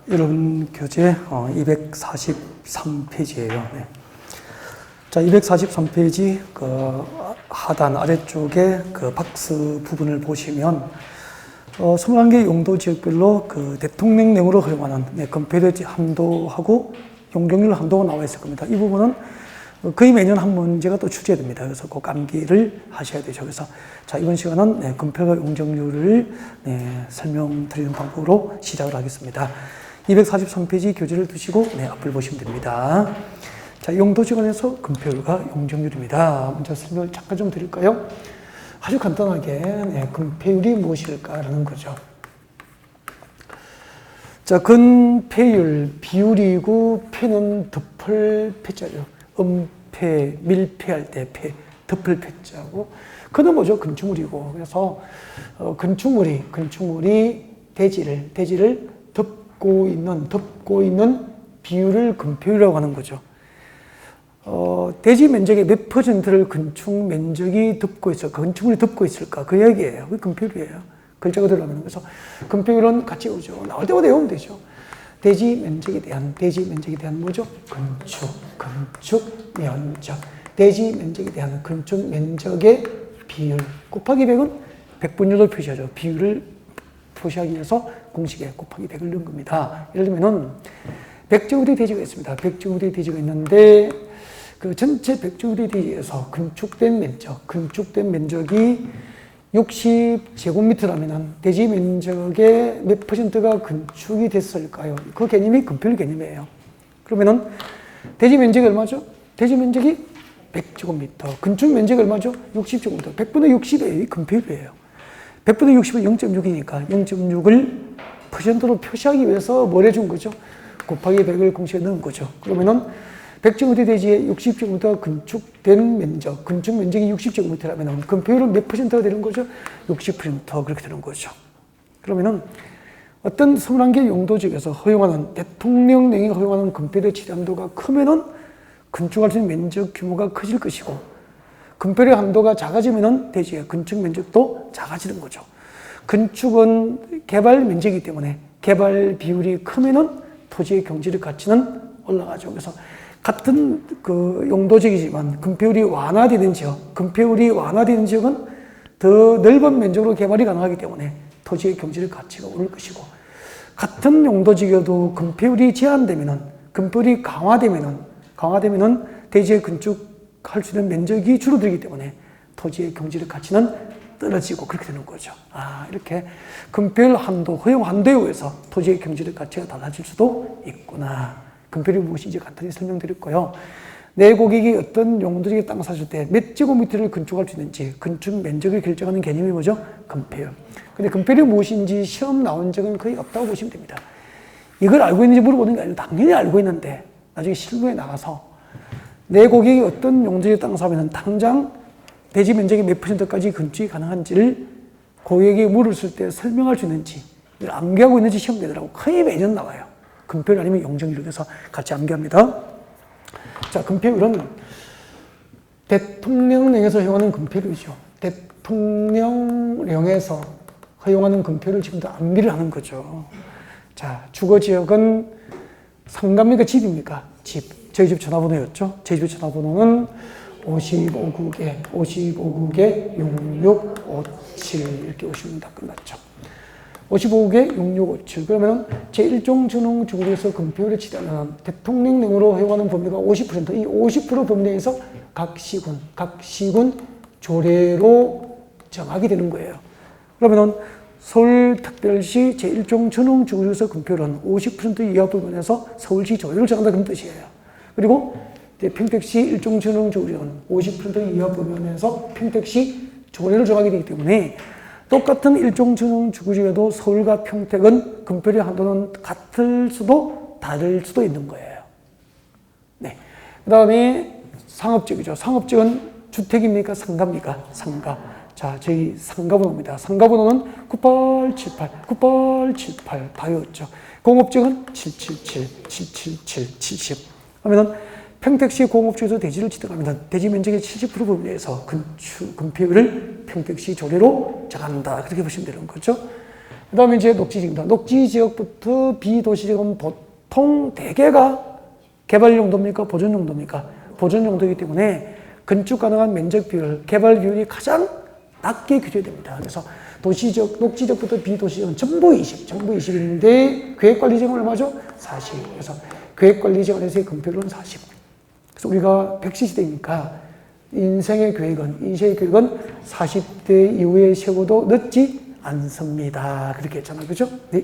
여러분 교재 243페이지예요. 네. 자, 243페이지 그 하단 아래쪽에 그 박스 부분을 보시면 21개 용도 지역별로 그 대통령령으로 허용하는 건폐율 한도하고 용적률 한도가 나와 있을 겁니다. 이 부분은 거의 매년 한 문제가 또 출제됩니다. 그래서 꼭 암기를 하셔야 되죠. 그래서 자, 이번 시간은 건폐율과 용적률을 설명드리는 방법으로 시작을 하겠습니다. 243페이지 교재를 두시고 앞을 보시면 됩니다. 자, 용도지간에서 건폐율과 용적률입니다. 먼저 설명을 잠깐 좀 드릴까요? 아주 간단하게 건폐율이 무엇일까라는 거죠. 자, 건폐율, 비율이고 폐는 덮을 폐자죠. 음폐, 밀폐할 때 폐, 덮을 폐자고, 그는 뭐죠? 건축물이고. 그래서 건축물이 대지를 덮고 있는 비율을 건폐율이라고 하는 거죠. 대지 면적의 몇 퍼센트를 건축 면적이 덮고 있을까? 건축물이 덮고 있을까? 그 얘기예요. 그게 건폐율이에요. 글자가 들어가는 거죠. 건폐율은 같이 오죠. 나올 때마다 외우면 되죠. 대지 면적에 대한 뭐죠? 건축 면적. 대지 면적에 대한 건축 면적의 비율. 곱하기 100은 100분율로 표시하죠. 비율을 표시하기 위해서 공식에 곱하기 100을 넣은 겁니다. 예를 들면은 100제곱미터 대지가 있습니다. 100제곱미터 대지가 있는데 그 전체 100제곱미터 대지에서 건축된 면적이 60제곱미터라면 대지 면적의 몇 퍼센트가 건축이 됐을까요? 그 개념이 건폐율 개념이에요. 그러면은 대지 면적이 얼마죠? 대지 면적이 100제곱미터. 건축 면적이 얼마죠? 60제곱미터. 100분의 60이 건폐율이에요. 100분의 60은 0.6이니까 0.6을 퍼센트로 표시하기 위해서 뭘 해준 거죠? 곱하기 100을 공식에 넣은 거죠. 그러면은 100제곱미터 대지에 60제곱미터가 건축된 면적, 건축 면적이 60제곱미터라면 건폐율은 몇 퍼센트가 되는 거죠? 60% 그렇게 되는 거죠. 그러면은 어떤 21개 용도지역에서 허용하는 대통령령이 허용하는 건폐율의 지량도가 크면은 건축할 수 있는 면적 규모가 커질 것이고, 건폐율의 한도가 작아지면은 대지의 건축 면적도 작아지는 거죠. 건축은 개발 면적이기 때문에 개발 비율이 크면은 토지의 경제적 가치는 올라가죠. 그래서 같은 그 용도지역이지만 건폐율이 완화되는 지역은 더 넓은 면적으로 개발이 가능하기 때문에 토지의 경제적 가치가 오를 것이고, 같은 용도지역에도 건폐율이 제한되면은, 건폐율이 강화되면은 대지의 건축할 수 있는 면적이 줄어들기 때문에 토지의 경제적 가치는 떨어지고 그렇게 되는 거죠. 이렇게 건폐율 한도, 허용 한도에 의해서 토지의 경제적 가치가 달라질 수도 있구나. 건폐율이 무엇인지 간단히 설명드렸고요. 내 고객이 어떤 용도지역에 땅을 사줄 때 몇 제곱미터를 건축할 수 있는지, 건축 면적을 결정하는 개념이 뭐죠? 건폐율. 근데 건폐율이 무엇인지 시험 나온 적은 거의 없다고 보시면 됩니다. 이걸 알고 있는지 물어보는 게 아니라 당연히 알고 있는데 나중에 실무에 나가서 내 고객이 어떤 용도지역에 땅을 사면 당장 대지 면적이 몇 퍼센트까지 건축이 가능한지를 고객에게 물었을 때 설명할 수 있는지, 이걸 암기하고 있는지 시험 내더라고. 거의 매년 나와요. 건폐율 아니면 용적률. 그래서 같이 암기합니다. 자, 건폐율은 대통령령에서 허용하는 건폐율이죠. 대통령령에서 허용하는 건폐율을 지금 다 암기를 하는 거죠. 자, 주거지역은 상가입니까? 집입니까? 집. 저희 집 전화번호였죠. 저희 집 전화번호는 55국에 6657 이렇게 오시면 다 끝났죠. 55국에 6657. 그러면 제1종전용지구에서 건폐율을 치려면 대통령령으로 허용하는 범위가 50%. 이 50% 범위에서 각 시군 조례로 정하게 되는 거예요. 그러면은 서울특별시 제1종전용지구에서 건폐율은 50% 이하 부분에서 서울시 조례를 정한다 그런 뜻이에요. 그리고 평택시 일종전용지구는 50% 이하 부분에서 평택시 조례를 정하게 되기 때문에 똑같은 일종전용지구에도 서울과 평택은 건폐율의 한도는 같을 수도 다를 수도 있는 거예요. 네. 그 다음에 상업지역이죠. 상업지역은 주택입니까? 상가입니까? 상가. 자, 저희 상가번호입니다. 상가번호는 9878 다 외웠죠. 공업지역은 777 그러면은 평택시 공업지역에서 대지를 취득하면 대지 면적의 70% 부분에서 건폐율을 평택시 조례로 정한다. 그렇게 보시면 되는 거죠. 그 다음에 이제 녹지지역입니다. 녹지지역부터 비도시지역은 보통 대개가 개발 용도입니까? 보존 용도입니까? 보존 용도이기 때문에 건축 가능한 면적 비율, 개발 비율이 가장 낮게 규제됩니다. 그래서 도시지역, 녹지지역부터 비도시지역은 전부 20인데 계획관리지역은 얼마죠? 40. 그래서 계획관리지역 안에서의 건폐율은 40. 그래서 우리가 100cc 인생의 계획은 40대 이후에 세워도 늦지 않습니다. 그렇게 했잖아요. 그죠? 네.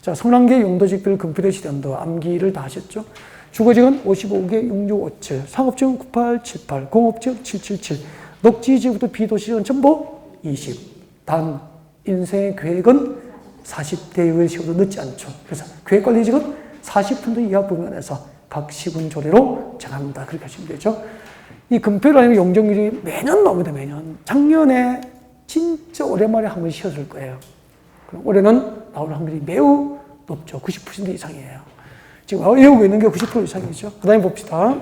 자, 성랑계 용도지역별 건폐대 시련도 암기를 다 하셨죠? 주거지역은 55개 6657, 상업지역은 9878, 공업지역 777, 녹지지역부터 비도시지역은 전부 20. 단, 인생의 계획은 40대 이후에 세워도 늦지 않죠. 그래서 계획관리지역은 40% 이하 범위안에서 각 시군 조례로 정합니다. 그렇게 하시면 되죠. 이 건폐율 아니면 용적률이 매년 나옵니다. 매년. 작년에 진짜 오랜만에 한 번 쉬었을 거예요. 그럼 올해는 나올 확률이 매우 높죠. 90% 이상이에요. 지금 외우고 있는 게 90% 이상이죠. 그 다음에 봅시다.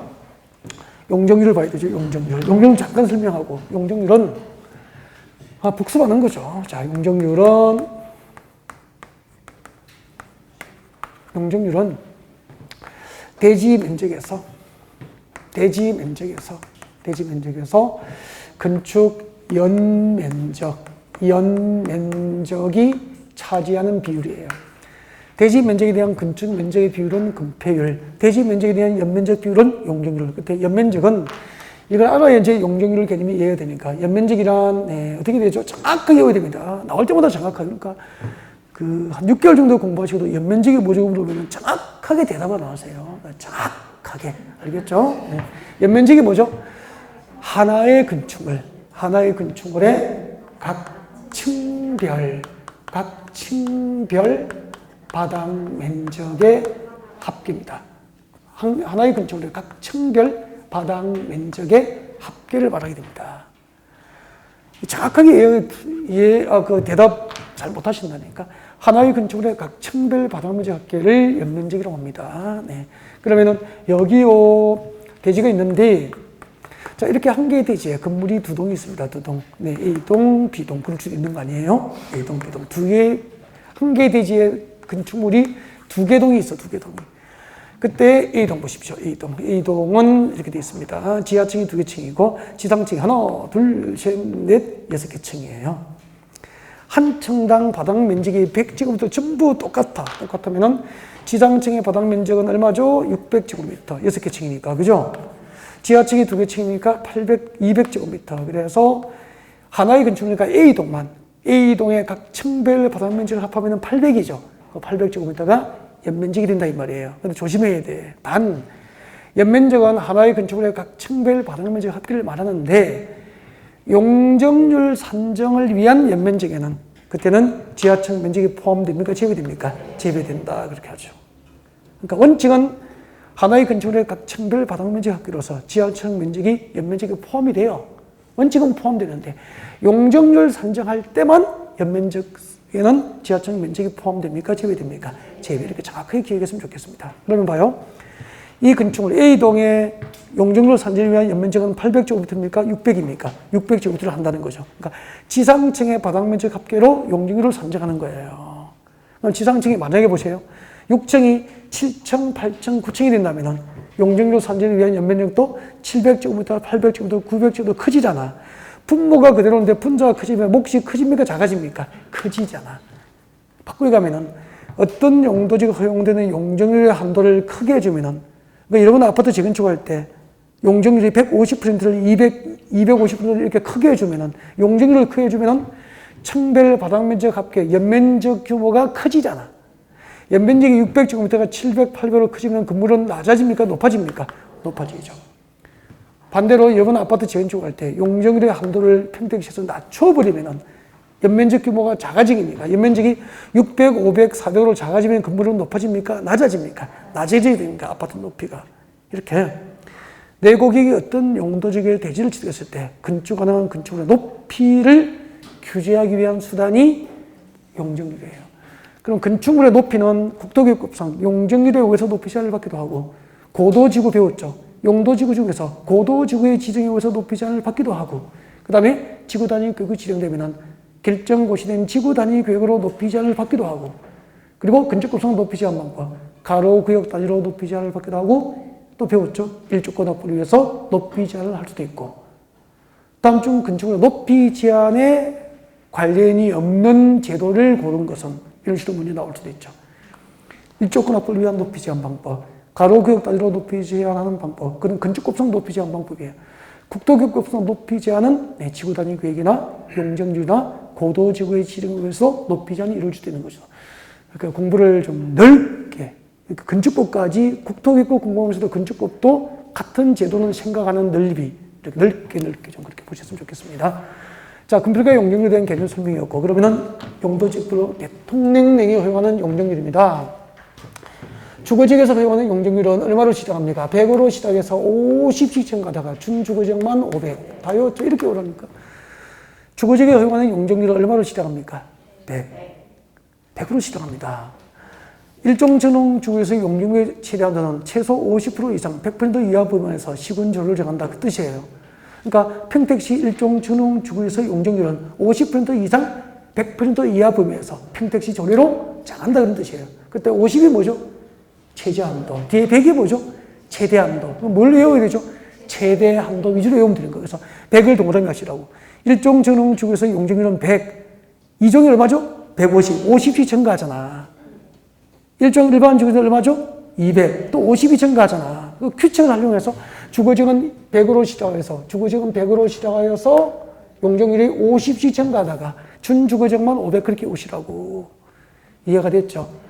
용적률을 봐야 되죠. 용적률 잠깐 설명하고. 용적률은 복습하는 거죠. 자, 용적률은 대지 면적에서 건축 연면적이 차지하는 비율이에요. 대지 면적에 대한 건축 면적의 비율은 건폐율, 대지 면적에 대한 연면적 비율은 용적률. 그때 연면적은 이걸 알아야 이제 용적률 개념이 이해가 되니까 연면적이란 어떻게 되죠? 정확하게 외워야 됩니다. 나올 때마다 정확하게. 그러니까 한 6개월 정도 공부하시고도 연면적이 뭐죠? 물어보면 정확하게 대답을 안 하세요. 정확하게. 알겠죠? 네. 연면적이 뭐죠? 하나의 건축물의 각 층별 바닥 면적의 합계입니다. 하나의 건축물의 각 층별 바닥 면적의 합계를 말하게 됩니다. 정확하게 대답 잘 못하신다니까. 하나의 건축물의 각 층별 바닥 면적 합계를 연면적이라고 합니다. 네. 그러면은 여기 대지가 있는데, 자, 이렇게 한 개의 대지에 건물이 두 동이 있습니다. 두 동. 네, A동, B동. 그럴 수도 있는 거 아니에요? A동, B동. 한 개의 대지에 건축물이 두 개 동이 있어, 두 개 동이. 그때 A동 보십시오. A동은 이렇게 되어 있습니다. 지하층이 2개 층이고, 지상층이 하나, 둘, 셋, 넷, 6개 층이에요. 한 층당 바닥 면적이 100제곱미터 전부 똑같으면은 지상층의 바닥 면적은 얼마죠? 600제곱미터. 6개 층이니까. 그죠? 지하층이 2개 층이니까 200제곱미터. 그래서 하나의 건축물이니까 A동의 각 층별 바닥 면적을 합하면 800이죠. 800제곱미터가 연면적이 된다 이 말이에요. 근데 조심해야 돼. 단, 연면적은 하나의 건축물의 각 층별 바닥 면적 합계를 말하는데, 용적률 산정을 위한 연면적에는 그때는 지하층 면적이 포함됩니까? 제외됩니까? 제외된다. 그렇게 하죠. 그러니까 원칙은 하나의 건축물의 각 층별 바닥 면적 합계로서 지하층 면적이 연면적에 포함이 돼요. 원칙은 포함되는데, 용적률 산정할 때만 연면적에는 지하층 면적이 포함됩니까? 제외됩니까? 제외. 이렇게 정확하게 기억했으면 좋겠습니다. 그러면 봐요. 이 건축물 A동의 용적률 산정을 위한 연면적은 800제곱미터입니까? 600입니까? 600제곱미터를 한다는 거죠. 그러니까 지상층의 바닥 면적 합계로 용적률을 산정하는 거예요. 그럼 지상층이 만약에 보세요. 6층이 7층, 8층, 9층이 된다면 용적률 산정을 위한 연면적도 700제곱미터, 800제곱미터, 900제곱미터 커지잖아. 분모가 그대로인데 분자가 커지면 몫이 커집니까? 작아집니까? 커지잖아. 바꾸기 가면은 어떤 용도지가 허용되는 용적률의 한도를 크게 해주면은, 그러니까 여러분 아파트 재건축할 때 용적률이 150%를 250%를 이렇게 크게 해주면은, 용적률을 크게 해주면은 층별 바닥 면적 합계, 연면적 규모가 커지잖아. 연면적이 600제곱미터가 700, 800으로 커지면 건물은 낮아집니까? 높아집니까? 높아지죠. 반대로 여러분 아파트 재건축할 때 용적률의 한도를 평택시에서 낮춰버리면은 연면적 규모가 작아집니까? 연면적이 600, 500, 400으로 작아지면 건물은 높아집니까? 낮아집니까? 낮아져야 됩니까? 아파트 높이가. 이렇게 내 고객이 어떤 용도지역에 대지를 취득했을 때 건축 가능한 건축물의 높이를 규제하기 위한 수단이 용적률이에요. 그럼 건축물의 높이는 국토교육법상 용적률에 의해서 높이 제한을 받기도 하고, 고도지구 배웠죠. 용도지구 중에서 고도지구의 지정에 의해서 높이 제한을 받기도 하고, 그 다음에 지구 단위 교육이 지정되면 결정 고시된 지구 단위 계획으로 높이 제한을 받기도 하고, 그리고 근접급성 높이 제한 방법, 가로 구역 단위로 높이 제한을 받기도 하고, 또 배웠죠. 일조권 확보를 위해서 높이 제한을 할 수도 있고, 다음 중 근처로 높이 제한에 관련이 없는 제도를 고른 것은 이런 식으로 문제 나올 수도 있죠. 일조권 확보를 위한 높이 제한 방법, 가로 구역 단위로 높이 제한하는 방법, 그건 근접급성 높이 제한 방법이에요. 국도급성 높이 제한은 지구 단위 계획이나 용적률이나 고도 지구의 지정에 의해서 높이 제한이 이루어질 수 있는 거죠. 그러니까 공부를 좀 넓게, 그러니까 근접법까지 국토기법 공부하면서도 근접법도 같은 제도는 생각하는 넓이, 이렇게 넓게 좀 그렇게 보셨으면 좋겠습니다. 자, 금필과 용적률에 대한 개념 설명이었고, 그러면은 용도지구로 대통령령이 허용하는 용적률입니다. 주거지역에서 허용하는 용적률은 얼마로 시작합니까? 100으로 시작해서 50씩 가다가 준주거지역만 500. 다 외웠죠? 이렇게 오라니까. 주거지역에 허용하는 용적률은 얼마로 시작합니까? 100으로 시작합니다. 일종 전용주거에서 용적률에 최대한도는 최소 50% 이상, 100% 이하 범위에서 시군조를 정한다. 그 뜻이에요. 그러니까 평택시 일종 전용주거에서 용적률은 50% 이상, 100% 이하 범위에서 평택시 조례로 정한다. 그런 뜻이에요. 그때 50이 뭐죠? 최저한도. 뒤에 100이 뭐죠? 최대한도. 뭘 외워야 되죠? 최대한도 위주로 외우면 되는 거예요. 그래서 100을 동그라미 하시라고. 일종 전용주거에서 용적률은 100. 이종이 얼마죠? 150. 50씩 증가하잖아. 일종 일반 주거에서 얼마죠? 200. 또 50이 증가하잖아. 그 규칙을 활용해서 주거지역은 100으로 시작해서, 주거지역은 100으로 시작하여서 용적률이 50씩 증가하다가 준주거지역만 500 그렇게 오시라고. 이해가 됐죠?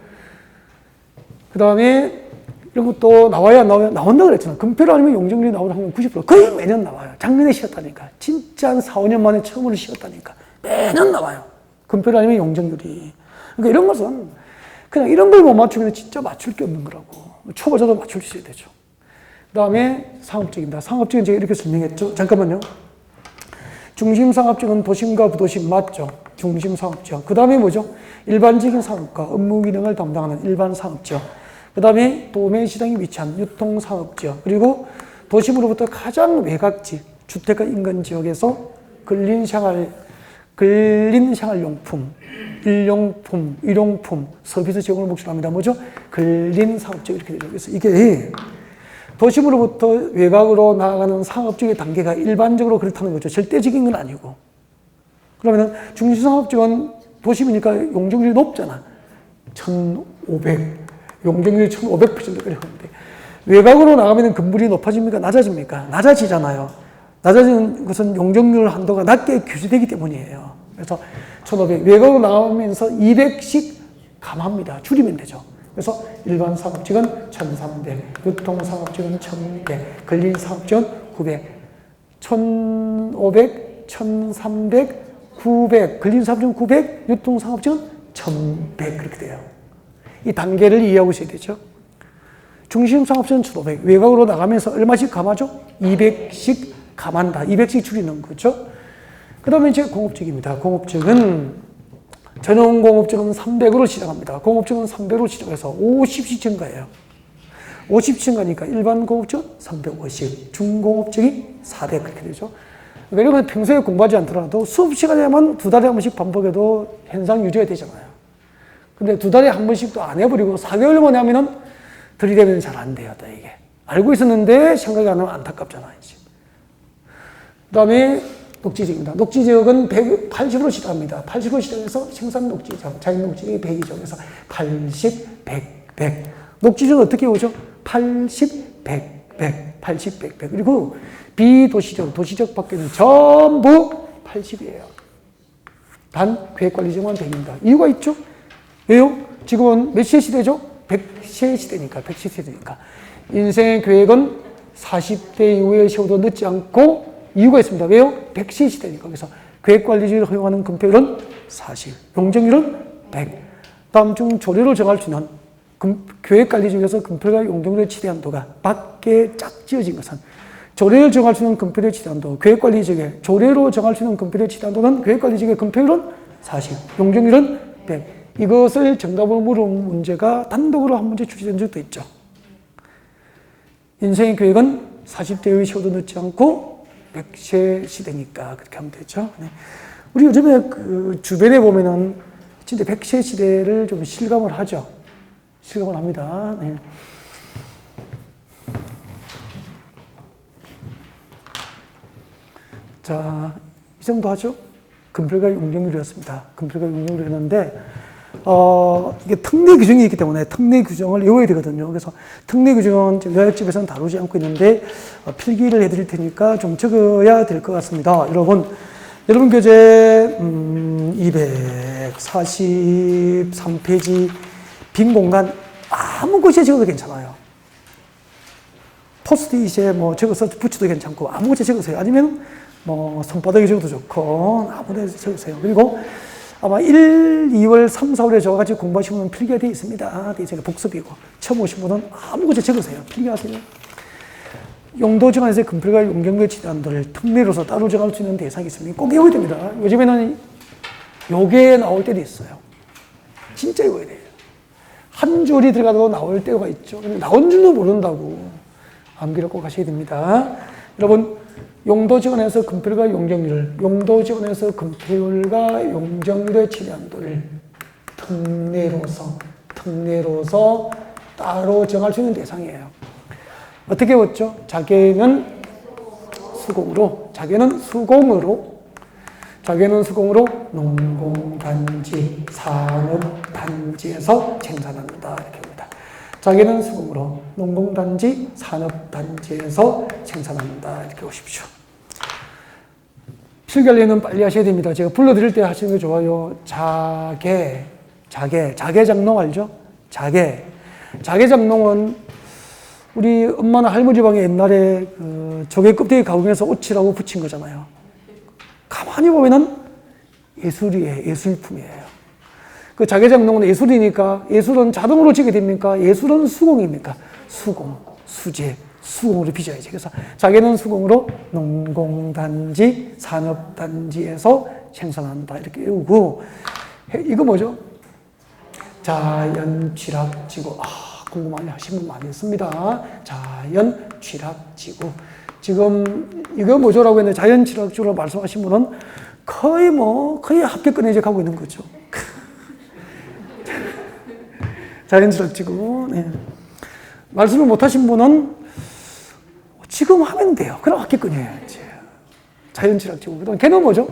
그 다음에 이런 것도 나와야 나온다고 그랬잖아. 금표로 아니면 용적률이 나오는 확률 90%. 거의 매년 나와요. 작년에 시켰다니까. 진짜 한 4, 5년 만에 처음으로 시켰다니까. 매년 나와요. 금표로 아니면 용적률이. 그러니까 이런 것은 그냥 이런 걸 못 맞추면 진짜 맞출 게 없는 거라고. 초보자도 맞출 수 있어야 되죠. 그 다음에 상업적입니다. 상업적은 제가 이렇게 설명했죠. 잠깐만요. 중심상업적은 도심과 부도심 맞죠? 중심상업적. 그 다음에 뭐죠? 일반적인 상업과 업무 기능을 담당하는 일반상업적. 그 다음에 도매시장에 위치한 유통상업지역, 그리고 도심으로부터 가장 외곽지, 주택가 인근 지역에서 근린생활용품, 일용품, 서비스 제공을 목적으로 합니다. 뭐죠? 근린상업지역 이렇게 되죠. 그래서 이게 도심으로부터 외곽으로 나아가는 상업지역의 단계가 일반적으로 그렇다는 거죠. 절대적인 건 아니고. 그러면 중심상업지역은 도심이니까 용적률이 높잖아. 1500. 용적률이 1500% 그러는데 외곽으로 나가면 건물이 높아집니까? 낮아집니까? 낮아지잖아요. 낮아지는 것은 용적률 한도가 낮게 규제되기 때문이에요. 그래서 1500. 외곽으로 나가면서 200씩 감합니다. 줄이면 되죠. 그래서 일반 상업지역은 1300, 유통 상업지역은 1100, 근린 상업지역은 900, 1500, 1300, 900, 근린 상업지역은 900, 유통 상업지역은 1100 그렇게 돼요. 이 단계를 이해하고 있어야 되죠. 중심 상업지역은 1500, 외곽으로 나가면서 얼마씩 감아줘? 200씩 감한다. 200씩 줄이는 거죠. 그 다음에 이제 공업지역입니다. 공업지역은 전용공업지역은 300으로 시작합니다. 공업지역은 300으로 시작해서 50씩 증가해요. 50씩 증가니까 일반 공업지역은 350, 중공업지역이 400 그렇게 되죠. 그러니까 이런 건 평소에 공부하지 않더라도 수업 시간에만 2달에 한 번씩 반복해도 현상 유지가 되잖아요. 근데 2달에 한 번씩도 안 해버리고 4개월 만에 하면은 들이대면 잘 안 돼요, 또 이게. 알고 있었는데 생각이 안 나면 안타깝잖아요, 이제. 그 다음에 녹지지역입니다. 녹지지역은 180으로 시작합니다. 80으로 시작해서 생산 녹지지역, 자연 녹지지역이 100이죠. 그래서 80, 100, 100. 녹지지역은 어떻게 오죠? 80, 100, 100, 80, 100, 100. 그리고 비도시적, 도시적 밖에는 전부 80이에요. 단 계획관리지역만 100입니다. 이유가 있죠? 왜요? 지금은 몇 시의 시대죠? 100시의 시대니까, 100시 시대니까. 인생의 계획은 40대 이후에 세워도 늦지 않고 이유가 있습니다. 왜요? 100시 시대니까. 그래서 계획관리지를 허용하는 금표율은 40, 용적률은 100. 다음 중 조례로 정할 수 있는 계획관리지역에서 금표율과 용적률의 최대한도가 밖에 짝 지어진 것은 조례를 정할 수 있는 금표율의 최대한도, 계획관리지역에 조례로 정할 수 있는 금표율의 최대한도는 계획관리지역의 금표율은 40, 용적률은 100. 이것을 정답으로 물은 문제가 단독으로 한 문제 출제된 적도 있죠. 인생의 계획은 40대 이후에 세워도 늦지 않고 100세 시대니까 그렇게 하면 되죠. 네. 우리 요즘에 그 주변에 보면은 진짜 100세 시대를 좀 실감을 하죠. 실감을 합니다. 네. 자, 이 정도 하죠? 금필과 용적률이었습니다. 금필과 용적률이었는데, 이게 특례 규정이 있기 때문에 특례 규정을 외워야 되거든요. 그래서 특례 규정은 지금 요약집에서는 다루지 않고 있는데, 필기를 해드릴 테니까 좀 적어야 될 것 같습니다. 여러분 교재, 243페이지 빈 공간 아무 곳에 적어도 괜찮아요. 포스트잇에 뭐 적어서 붙여도 괜찮고 아무 곳에 적으세요. 아니면 뭐 손바닥에 적어도 좋고 아무 데서 적으세요. 그리고 아마 1, 2월, 3, 4월에 적어가지고 공부하시는 분은 필기가 되어 있습니다. 제가 복습이고 처음 오신 분은 아무 곳에 적으세요. 필기하세요. 용도정안에서의 금필과 용적률 치단들을 특례로서 따로 정할 수 있는 대상이 있습니다. 꼭 외워야 됩니다. 요즘에는 요게 나올 때도 있어요. 진짜 외워야 돼요. 한 줄이 들어가도 나올 때가 있죠. 나온 줄도 모른다고 암기를 꼭 하셔야 됩니다. 여러분, 용도지원에서 금필과 용적률을, 용도지원에서 금필과 용적률의 치단도를 특례로서 따로 정할 수 있는 대상이에요. 어떻게 외웠죠? 자개는 수공으로 농공단지, 산업단지에서 생산한다. 이렇게 합니다. 자개는 수공으로 농공단지, 산업단지에서 생산한다. 이렇게 보십시오. 필기하려면 빨리 하셔야 됩니다. 제가 불러드릴 때 하시는 게 좋아요. 자개장농 알죠? 자개장농은 우리 엄마나 할머니 방에 옛날에 그 조개 껍데기 가공해서 옷이라고 붙인 거잖아요. 가만히 보면은 예술이에요. 예술품이에요. 그 자개장농은 예술이니까 예술은 자동으로 지게 됩니까? 예술은 수공입니까? 수공, 수제, 수공으로 빚어야지. 그래서 자개는 수공으로 농공단지, 산업단지에서 생산한다. 이렇게 외우고 이거 뭐죠? 자연취락지구. 궁금하게 하신 분 많이 있습니다. 자연취락지구. 지금 이거 뭐죠라고 했는데 자연취락지구로 말씀하신 분은 거의 합격권에 이제 가고 있는 거죠. 자연취락지구. 네. 말씀을 못 하신 분은 지금 하면 돼요. 그럼 합격권이에요. 자연취락지구. 그다음 걔는 뭐죠?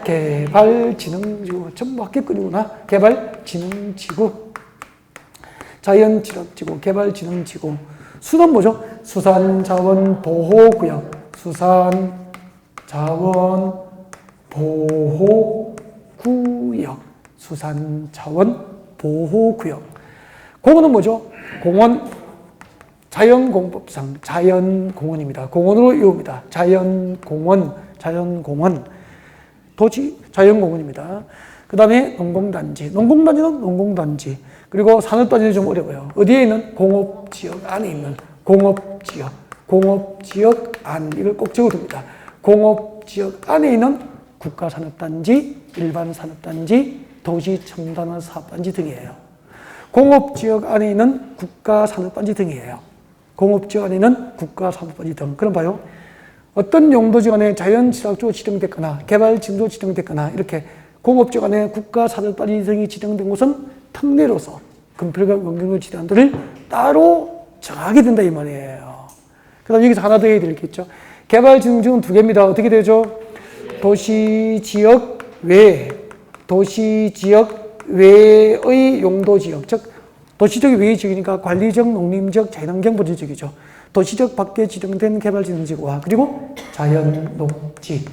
개발진흥지구. 전부 합격권이구나. 개발진흥지구. 자연취락지구, 개발진흥지구. 수는 뭐죠? 수산자원보호구역. 수산자원보호구역. 공원은 뭐죠? 공원, 자연공법상 자연공원입니다. 공원으로 외웁니다. 자연공원. 도시 자연공원입니다. 그 다음에 농공단지는 농공단지. 그리고 산업단지는 좀 어려워요. 어디에 있는? 공업지역 안에 있는 공업지역 안. 이걸 꼭 적어둡니다. 공업지역 안에 있는 국가산업단지, 일반산업단지, 도시첨단화사업단지 등이에요. 공업지역 안에 있는 국가산업단지 등이에요. 공업지역 안에 있는 국가산업단지 등. 그럼 봐요. 어떤 용도지역 안에 자연취락지로 지정됐거나 개발진흥지로 지정됐거나 이렇게 공업지역 안에 국가산업단지 등이 지정된 곳은 특례로서 금필과 용적률 치단들을 따로 정하게 된다 이 말이에요. 그 다음 여기서 하나 더 해야 될 게 있죠. 개발진흥지구는 두 개입니다. 어떻게 되죠? 도시지역 외의 용도지역, 즉 도시적 외의 지역이니까 관리적, 농림적, 자연환경 보전지역이죠. 도시적 밖에 지정된 개발진흥지구와 그리고 자연녹지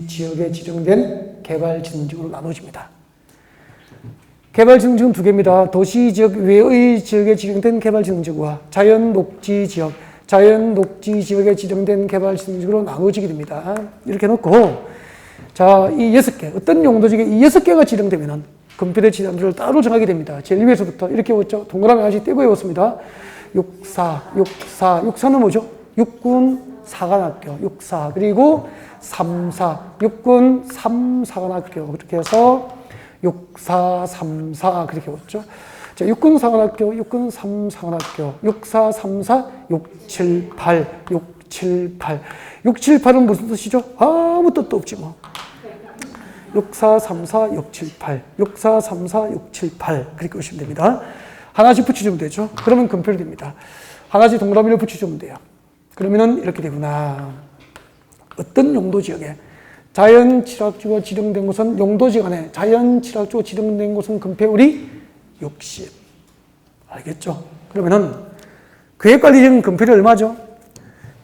지역에 지정된 개발진흥지구로 나눠집니다. 개발진흥지구는 두 개입니다. 도시지역 외의 지역에 지정된 개발진흥지구와 자연녹지 지역에 지정된 개발진흥지구로 나눠지게 됩니다. 이렇게 놓고 자, 이 6개, 어떤 용도지역에 이 6개가 지정되면은 금필의 지단들을 따로 정하게 됩니다. 제일 위에서부터 이렇게 외웠죠. 동그라미 하나씩 떼고 외웠습니다. 육사는 뭐죠? 육군 사관학교, 육사. 그리고 육군 삼사관학교. 그렇게 해서 육사, 삼사 그렇게 외웠죠. 자, 육군 사관학교, 육군 삼사관학교, 육사, 삼사, 6, 7, 8, 6, 7, 8. 6, 7, 8은 무슨 뜻이죠? 아무 뜻도 없지 뭐. 6, 4, 3, 4, 6, 7, 8. 6, 4, 3, 4, 6, 7, 8. 그렇게 오시면 됩니다. 하나씩 붙여주면 되죠. 그러면 금표이 됩니다. 하나씩 동그라미를 붙여주면 돼요. 그러면은 이렇게 되구나. 어떤 용도지역에 자연취락지가 지정된 곳은 용도지역 안에 자연취락지가 지정된 곳은 금폐율이 60. 알겠죠? 그러면은 계획관리지역은 금폐율이 얼마죠?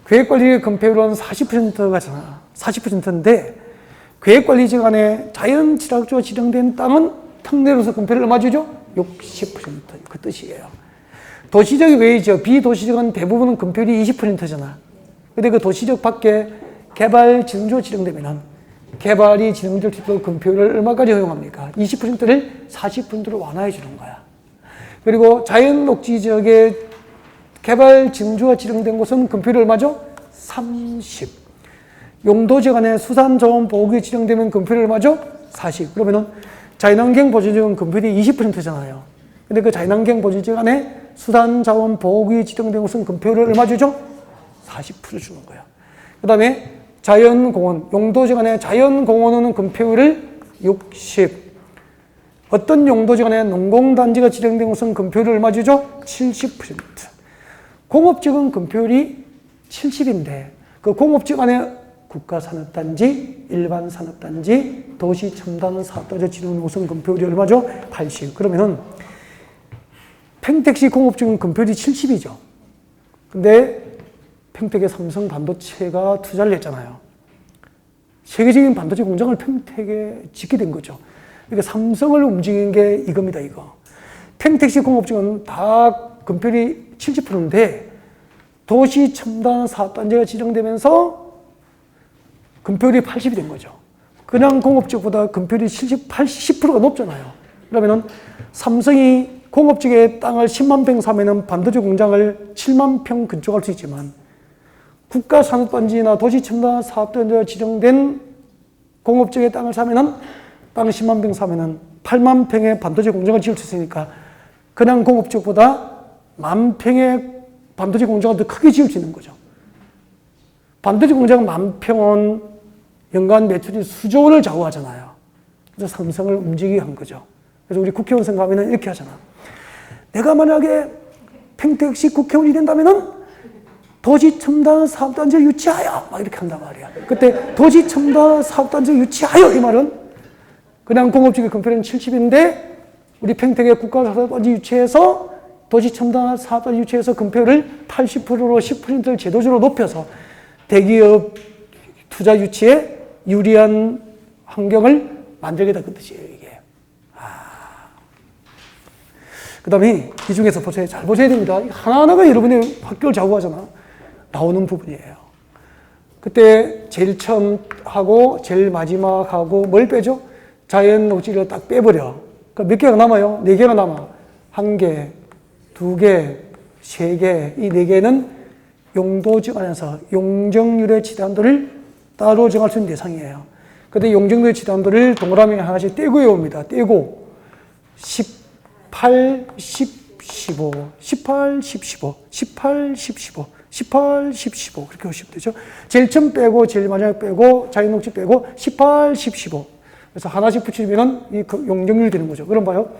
계획관리지역 금폐율은 40%가 40%인데 계획관리지역 안에 자연취락지가 지정된 땅은 특례로서 금폐율이 얼마 주죠? 60%. 그 뜻이에요. 도시지역이 왜 있죠? 비도시지역은 대부분은 금폐율이 20%잖아. 근데 그 도시지역 밖에 개발 지정지로 지정되면은 개발이 진행될 수 있도록 금표율을 얼마까지 허용합니까? 20%를 40%로 완화해 주는 거야. 그리고 자연녹지 지역에 개발 진주가 지정된 곳은 금표율이 얼마죠? 30. 용도지역 안에 수산자원보호구역이 지정되면 금표율이 얼마죠? 40. 그러면은 자연환경보전지역은 금표율이 20%잖아요. 근데 그 자연환경보전지역 안에 수산자원보호구역이 지정된 곳은 금표율을 얼마 주죠? 40% 주는 거예요. 그 다음에 자연공원, 용도지역 안에 자연공원은 금표율을 60. 어떤 용도지역 안에 농공단지가 지정된 곳은 금표율을 얼마 주죠? 70%. 공업지역은 금표율이 70인데 그 공업지역 안에 국가산업단지, 일반산업단지, 도시첨단사업단지 지정된 곳은 금표율이 얼마죠? 80. 그러면은 평택시 공업지역은 금표율이 70이죠. 근데 평택에 삼성 반도체가 투자를 했잖아요. 세계적인 반도체 공장을 평택에 짓게 된 거죠. 그러니까 삼성을 움직인 게 이겁니다, 이거. 평택시 공업지역은 다 금표율이 70%인데 도시 첨단 사업단지가 지정되면서 금표율이 80이 된 거죠. 그냥 공업지역보다 금표율이 80%가 높잖아요. 그러면은 삼성이 공업지역에 땅을 10만 평 사면은 반도체 공장을 7만 평 건축할 수 있지만 국가산업단지나 도시첨단 사업단지가 지정된 공업지역에 땅을 사면은 땅 10만 평 사면은 8만 평의 반도체 공장을 지을 수 있으니까 그냥 공업지역보다 10,000평의 반도체 공장을 더 크게 지을 수 있는 거죠. 반도체 공장 10,000평은 연간 매출이 수조 원을 좌우하잖아요. 그래서 삼성을 움직이게 한 거죠. 그래서 우리 국회의원 선거하면 이렇게 하잖아. 내가 만약에 평택시 국회의원이 된다면은 도시첨단 사업단지를 유치하여 막 이렇게 한단 말이야. 그때 도시첨단 사업단지를 유치하여 이 말은 그냥 공업지역의 금표율은 70인데 우리 평택의 국가사업단지 유치해서 도시첨단 사업단지 유치해서 금표율을 80%로 10%를 제도적으로 높여서 대기업 투자 유치에 유리한 환경을 만들겠다 그 뜻이에요, 이게. 그 다음에 이 중에서 보세요. 잘 보셔야 됩니다. 하나하나가 여러분의 학교를 좌우하잖아. 나오는 부분이에요. 그때 제일 처음 하고 제일 마지막 하고 뭘 빼죠? 자연 녹지를 딱 빼버려. 그러니까 몇 개가 남아요? 4개가 남아. 1개, 2개, 3개. 이 4개는 용도지역 안에서 용적률의 지단도를 따로 정할 수 있는 대상이에요. 근데 용적률의 지단도를 동그라미 하나씩 떼고 외웁니다. 떼고 18, 10, 15, 18, 10, 15, 18, 10, 15, 18, 10, 15 그렇게 오시면 되죠. 제일 처음 빼고 제일 마지막 빼고 자연녹지 빼고 18, 10, 15 그래서 하나씩 붙이면 이 용적률이 되는 거죠. 그럼 봐요.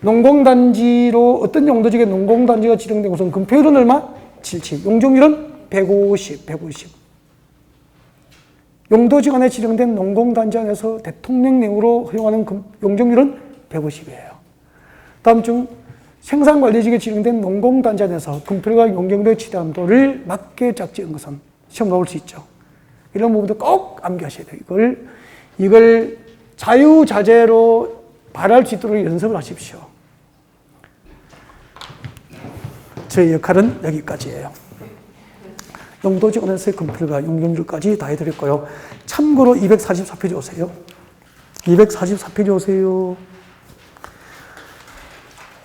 농공단지로 어떤 용도지역에 농공단지가 지정된 곳은 금표율은 얼마? 77. 용적률은 150, 150. 용도지역 안에 지정된 농공단지 안에서 대통령령으로 허용하는 용적률은 150이에요. 다음 중 생산관리지역에 지정된 농공단지 안에서 금표율과 용적률의 지단도를 맞게 짝지은 것은 시험 나올 수 있죠. 이런 부분도 꼭 암기하셔야 돼요. 이걸 자유자재로 말할 수 있도록 연습을 하십시오. 저의 역할은 여기까지예요. 용도지역 안에서의 금표율과 용적률까지 다 해드렸고요. 참고로 244페이지 오세요. 244페이지 오세요.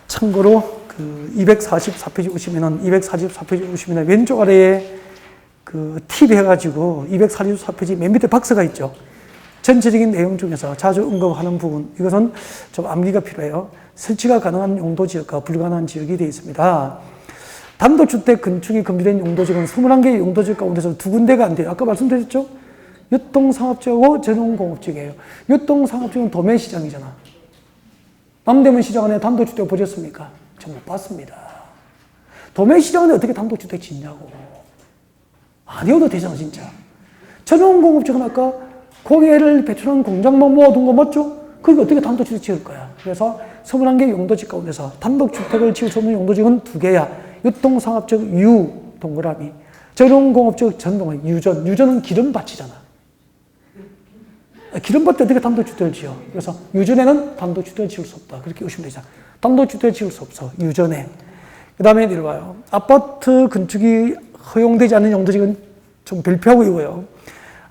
참고로 그 244페이지 오시면은 왼쪽 아래에 그 팁 해가지고 244페이지 맨 밑에 박스가 있죠. 전체적인 내용 중에서 자주 언급하는 부분, 이것은 좀 암기가 필요해요. 설치가 가능한 용도 지역과 불가능한 지역이 되어 있습니다. 단독주택 건축이 금지된 용도지역은 21개의 용도지역 가운데서 2군데가 안 돼요. 아까 말씀드렸죠? 유통상업지역하고 전용공업지역이에요. 유통상업지역은 도매시장이잖아. 남대문 시장 안에 단독주택 보셨습니까? 저 못 봤습니다. 도매시장 안에 어떻게 단독주택 짓냐고. 아니어도 되잖아, 진짜. 전용공업지역은 아까 공해를 배출한 공장만 모아둔 거 맞죠? 그게 어떻게 단독주택 지을 거야? 그래서 21개 용도지역 가운데서 단독주택을 지을 수 없는 용도지역은 2개야. 유통상업지역 유, 동그라미. 전용공업지역 전동은 유전. 유전은 기름밭이잖아. 기름밭 때 어떻게 단독주택을 지어? 그래서 유전에는 단독주택을 지을 수 없다. 그렇게 보시면 되잖아. 단독주택을 지을 수 없어. 유전에. 그 다음에 내려가요. 아파트 건축이 허용되지 않는 용도지역은 좀 별표하고 이거예요.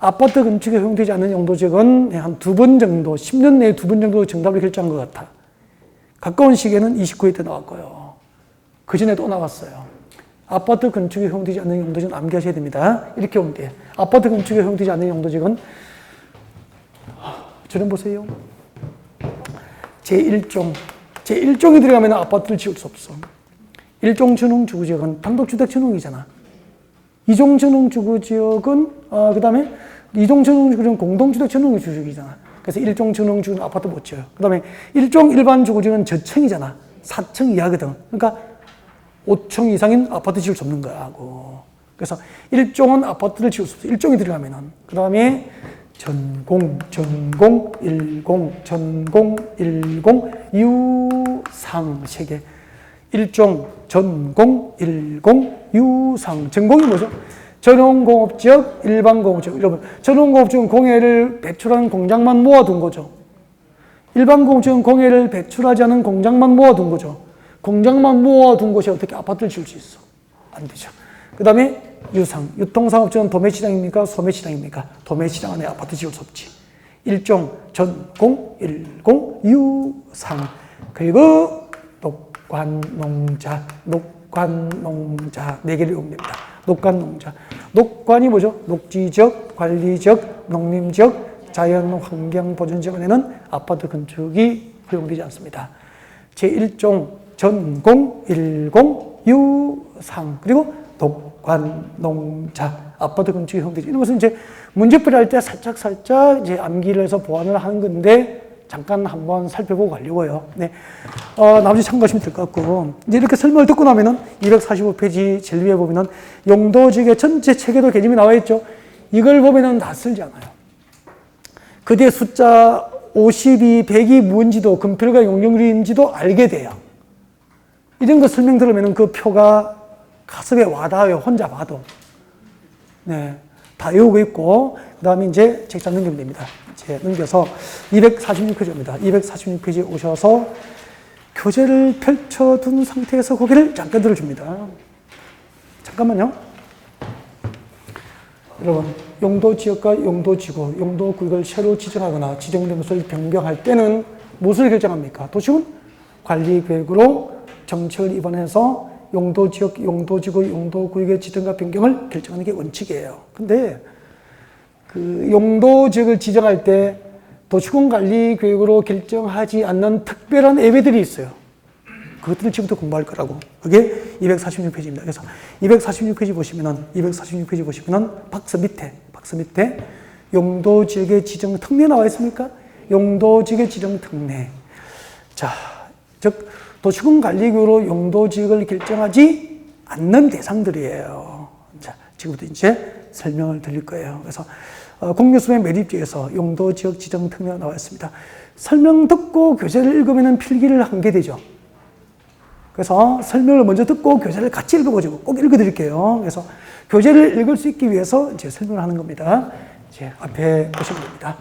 아파트 건축이 허용되지 않는 용도지역은 한 2번 정도, 10년 내에 2번 정도 정답을 결정한 것 같아. 가까운 시기에는 29회 때 나왔고요. 그 전에 또 나왔어요. 아파트 건축이 허용되지 않는 용도지역은 암기하셔야 됩니다. 이렇게 보면 돼. 아파트 건축이 허용되지 않는 용도지역은 저는 보세요. 제1종이 들어가면 아파트를 지을 수 없어. 1종 전용주거지역은 단독주택 전용이잖아. 2종 전용주거지역은, 그 다음에 2종 전용주거지역은 공동주택 전용주거지역이잖아. 그래서 1종 전용주거는 아파트 못 지어요. 그 다음에 1종 일반 주거지역은 저층이잖아. 4층 이하거든. 그러니까 5층 이상인 아파트 지을 수 없는 거야. 그래서 1종은 아파트를 지을 수 없어. 1종이 들어가면은. 그 다음에 전공, 유상, 3개. 1종, 전공, 유상. 전공이 뭐죠? 전용공업지역, 일반공업지역. 여러분, 전용공업지역은 공해를 배출하는 공장만 모아둔 거죠. 일반공업지역은 공해를 배출하지 않은 공장만 모아둔 거죠. 공장만 모아둔 곳이 어떻게 아파트를 지을 수 있어? 안 되죠. 그 다음에 유상, 유통상업지역은 도매시장입니까? 소매시장입니까? 도매시장 안에 아파트 지을 수 없지. 1종, 전공, 유상. 그리고 녹관농자, 4개를 이용됩니다. 녹관농자. 녹관이 뭐죠? 녹지지역, 관리지역, 농림지역, 자연환경보존지역 안에는 아파트 건축이 허용되지 않습니다. 제1종, 전공, 유상. 그리고 녹관농자, 아파트 건축이 허용되지. 이런 것은 이제 문제풀이 할 때 살짝 이제 암기를 해서 보완을 하는 건데, 잠깐 한번 살펴보고 가려고요. 네. 나머지 참고하시면 될 것 같고. 이제 이렇게 설명을 듣고 나면은 245페이지 제일 위에 보면은 용도지역의 전체 체계도 개념이 나와 있죠. 이걸 보면은 낯설지 않아요. 그 뒤에 숫자 52, 100이 뭔지도, 금표가 용적률인지도 알게 돼요. 이런 거 설명 들으면은 그 표가 가슴에 와닿아요. 혼자 봐도. 네. 다 외우고 있고, 그 다음에 이제 책장 넘기면 됩니다. 이제 넘겨서 246페이지입니다. 246페이지에 오셔서 교재를 펼쳐둔 상태에서 고개를 잠깐 들어줍니다. 잠깐만요. 여러분, 용도지역과 용도지구, 용도구역을 새로 지정하거나 지정된 것을 변경할 때는 무엇을 결정합니까? 도시군 관리계획으로 정책을 입안해서 용도지역, 용도지구, 용도구역의 지정과 변경을 결정하는 게 원칙이에요. 근데 그 용도지역을 지정할 때 도시군관리계획으로 결정하지 않는 특별한 예외들이 있어요. 그것들을 지금부터 공부할 거라고. 그게 246페이지입니다. 그래서 246페이지 보시면은 박스 밑에 용도지역의 지정 특례 나와 있습니까? 용도지역의 지정 특례. 자, 즉 도시군관리계획으로 용도지역을 결정하지 않는 대상들이에요. 자, 지금부터 이제 설명을 드릴 거예요. 그래서 공유수의 매립지에서 용도지역 지정 특례가 나와 있습니다. 설명 듣고 교재를 읽으면 필기를 한 게 되죠. 그래서 설명을 먼저 듣고 교재를 같이 읽어보죠. 꼭 읽어드릴게요. 그래서 교재를 읽을 수 있기 위해서 이제 설명을 하는 겁니다. 이제 앞에 보시면 됩니다.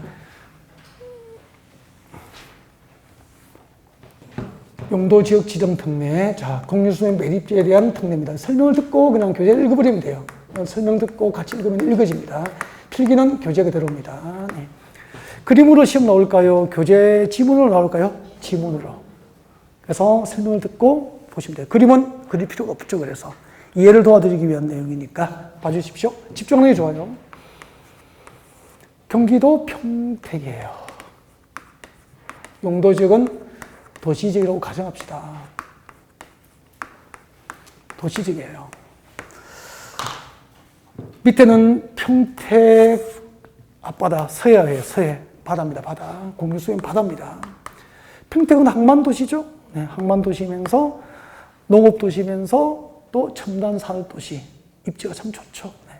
용도지역 지정 특례. 자, 공유수의 매립지에 대한 특례입니다. 설명을 듣고 그냥 교재를 읽어버리면 돼요. 설명 듣고 같이 읽으면 읽어집니다. 필기는 교재가 들어옵니다. 네. 그림으로 시험 나올까요? 교재 지문으로 나올까요? 지문으로. 그래서 설명을 듣고 보시면 돼요. 그림은 그릴 필요가 없죠. 그래서 이해를 도와드리기 위한 내용이니까 봐주십시오. 집중하는 게 좋아요. 경기도 평택이에요. 용도지역은 도시지역이라고 가정합시다. 도시적이에요. 밑에는 평택 앞바다, 서해예요. 서해. 바다입니다. 바다. 공유수면 바다입니다. 평택은 항만도시죠. 네, 항만도시면서 농업도시면서 또 첨단 산업도시. 입지가 참 좋죠. 네.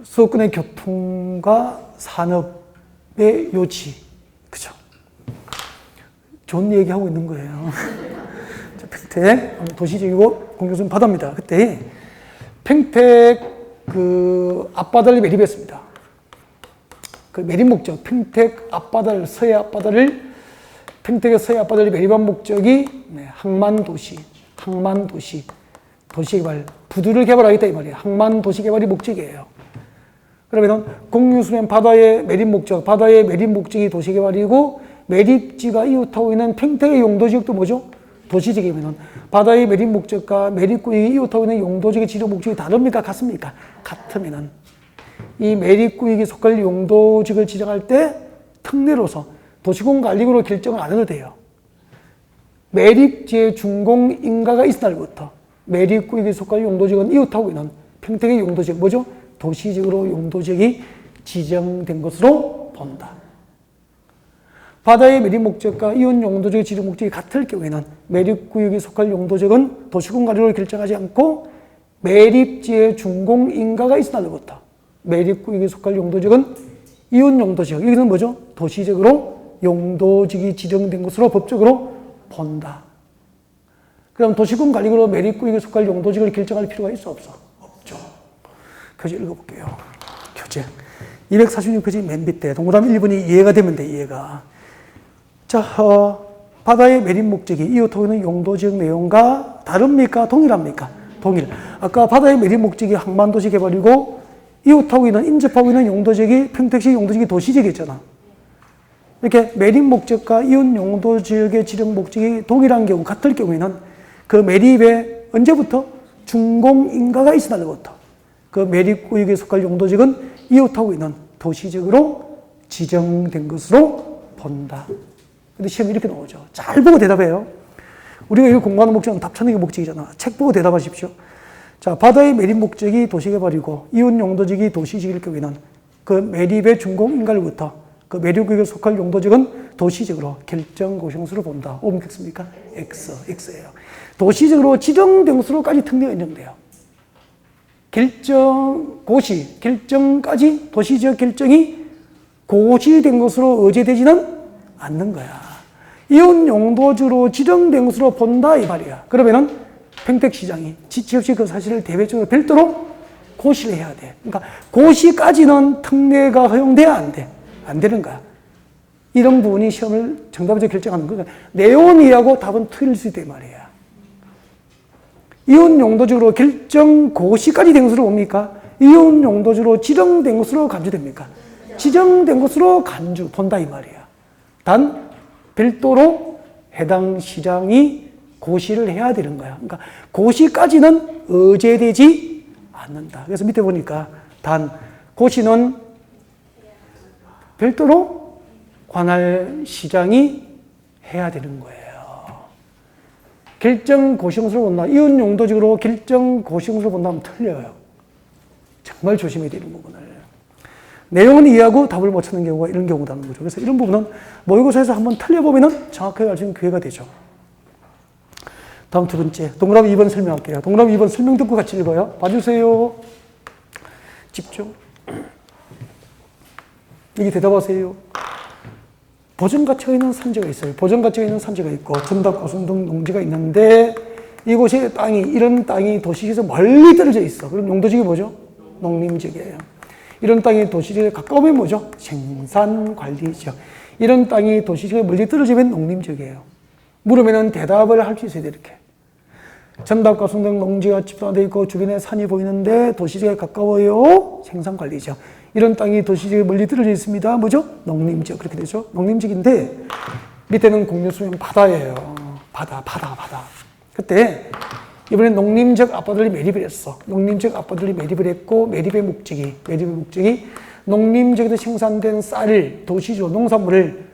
수도권의 교통과 산업의 요지. 그죠? 좋은 얘기하고 있는 거예요. 평택, 도시적이고 공유수면 바다입니다. 그때 평택 그 앞바다를 매립했습니다. 그 매립 목적, 평택 앞바다를, 서해 앞바다를, 평택의 서해 앞바다를 매립한 목적이 항만도시, 도시개발, 부두를 개발하겠다 이 말이에요. 항만도시 개발이 목적이에요. 그러면 공유수면 바다의 매립 목적, 바다의 매립 목적이 도시개발이고 매립지가 이웃하고 있는 평택의 용도지역도 뭐죠? 도시지역이면 바다의 매립 목적과 매립구역이 이웃하고 있는 용도지역의 지정 목적이 다릅니까? 같습니까? 같으면은 이 매립구역에 속할 용도지역을 지정할 때 특례로서 도시공관리구로 결정을 안 해도 돼요. 매립지의 준공인가가 있은 날부터 매립구역에 속할 용도지역은 이웃하고 있는 평택의 용도지역 뭐죠? 도시지역으로 용도지역이 지정된 것으로 본다. 바다의 매립 목적과 이웃 용도지역의 지정 목적이 같을 경우에는 매립구역에 속할 용도지역은 도시공관리구로 결정하지 않고 매립지의 준공인가가 있은 날부터 매립구역에 속할 용도지역은 이웃 용도지역, 여기는 뭐죠? 도시적으로 용도지역이 지정된 것으로 법적으로 본다. 그럼 도시공관리구로 매립구역에 속할 용도지역을 결정할 필요가 있어 없어? 없죠. 교재 읽어볼게요. 교재 246페이지 맨 밑에 동그라미 1번이 이해가 되면 돼. 이해가. 자, 바다의 매립 목적이 이웃하고 있는 용도지역 내용과 다릅니까? 동일합니까? 동일. 아까 바다의 매립 목적이 항만도시 개발이고 이웃하고 있는, 인접하고 있는 용도지역이 평택시 용도지역이 도시지역이었잖아. 이렇게 매립 목적과 이웃 용도지역의 지정 목적이 동일한 경우, 같을 경우에는 그 매립에 언제부터? 준공인가가 있은 날부터 그 매립구역에 속할 용도지역은 이웃하고 있는 도시지역으로 지정된 것으로 본다. 근데 시험이 이렇게 나오죠. 잘 보고 대답해요. 우리가 이거 공부하는 목적은 답 찾는 게 목적이잖아. 책 보고 대답하십시오. 자, 바다의 매립 목적이 도시개발이고 이웃 용도지역이 도시지역일 경우에는 그 매립의 준공인가로부터 그 매립구역에 속할 용도지역은 도시지역으로 결정 고시형수로 본다. 오면 X입니까? X예요. 도시지역으로 지정된 것으로까지 특례가 인정돼요. 결정까지 도시지역 결정이 고시된 것으로 의제되지는 않는 거야. 이웃 용도지로 지정된 것으로 본다 이 말이야. 그러면은 평택시장이 지체 없이 그 사실을 대외적으로 별도로 고시를 해야 돼. 그러니까 고시까지는 특례가 허용돼야 안 돼. 안 되는 거야. 이런 부분이 시험을 정답을 결정하는 거야. 내용은 이해하고 답은 틀릴 수 있다 이 말이야. 이웃 용도지로 결정 고시까지 된 것으로 뭡니까? 이웃 용도지로 지정된 것으로 간주됩니까? 지정된 것으로 간주 본다 이 말이야. 단 별도로 해당 시장이 고시를 해야 되는 거야. 그러니까 고시까지는 의제되지 않는다. 그래서 밑에 보니까 단 고시는 별도로 관할 시장이 해야 되는 거예요. 결정 고시형수로 본다. 이웃 용도지로 결정 고시형수로 본다면 틀려요. 정말 조심해야 되는 부분을. 내용은 이해하고 답을 못 찾는 경우가 이런 경우라는 거죠. 그래서 이런 부분은 모의고사에서 한번 틀려보면 정확하게 알 수 있는 기회가 되죠. 다음 두 번째, 동그라미 2번 설명할게요. 동그라미 2번 설명 듣고 같이 읽어요. 봐주세요. 집중. 여기 대답하세요. 보존가치가 있는 산지가 있어요. 보존가치가 있는 산지가 있고 전답, 고순 농지가 있는데 이곳에 이런 땅이 도시에서 멀리 떨어져 있어. 그럼 용도지역이 뭐죠? 농림지역이에요. 이런 땅이 도시지역에 가까우면 뭐죠? 생산관리지역. 이런 땅이 도시지역에 멀리 떨어지면 농림지역이에요. 물으면 대답을 할 수 있어야 돼, 이렇게. 전답과 순등 농지가 집단되어 있고 주변에 산이 보이는데 도시지역에 가까워요. 생산관리지역. 이런 땅이 도시지역에 멀리 떨어져 있습니다. 뭐죠? 농림지역. 그렇게 되죠. 농림지역인데 밑에는 공유수면 바다예요. 바다. 그때 이번에 농림지역 앞바다를 매립을 했어. 농림지역 앞바다를 매립을 했고 매립의 목적이 농림지역에서 생산된 쌀을 도시지로 농산물을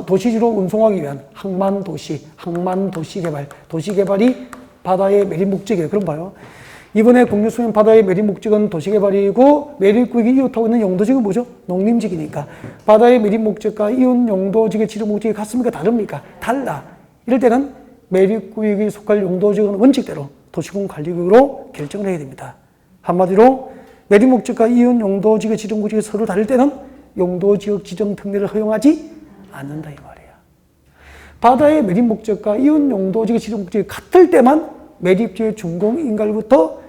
도시지로 운송하기 위한 항만도시 개발. 도시개발이 바다의 매립 목적이에요. 그럼 봐요. 이번에 공유수면 바다의 매립 목적은 도시개발이고 매립구역이 이웃하고 있는 용도지역은 뭐죠? 농림지기니까 바다의 매립 목적과 이웃 용도지역의 지정 목적이 같습니까? 다릅니까? 달라. 이럴 때는 매립구역이 속할 용도지역은 원칙대로 도시군 관리구역으로 결정을 해야 됩니다. 한마디로 매립 목적과 이웃 용도지역의 지정 목적이 서로 다를 때는 용도지역 지정 특례를 허용하지 않는다 이 말이에요. 바다의 매립 목적과 이웃 용도지역의 지정 목적이 같을 때만 매립지의 준공인가부터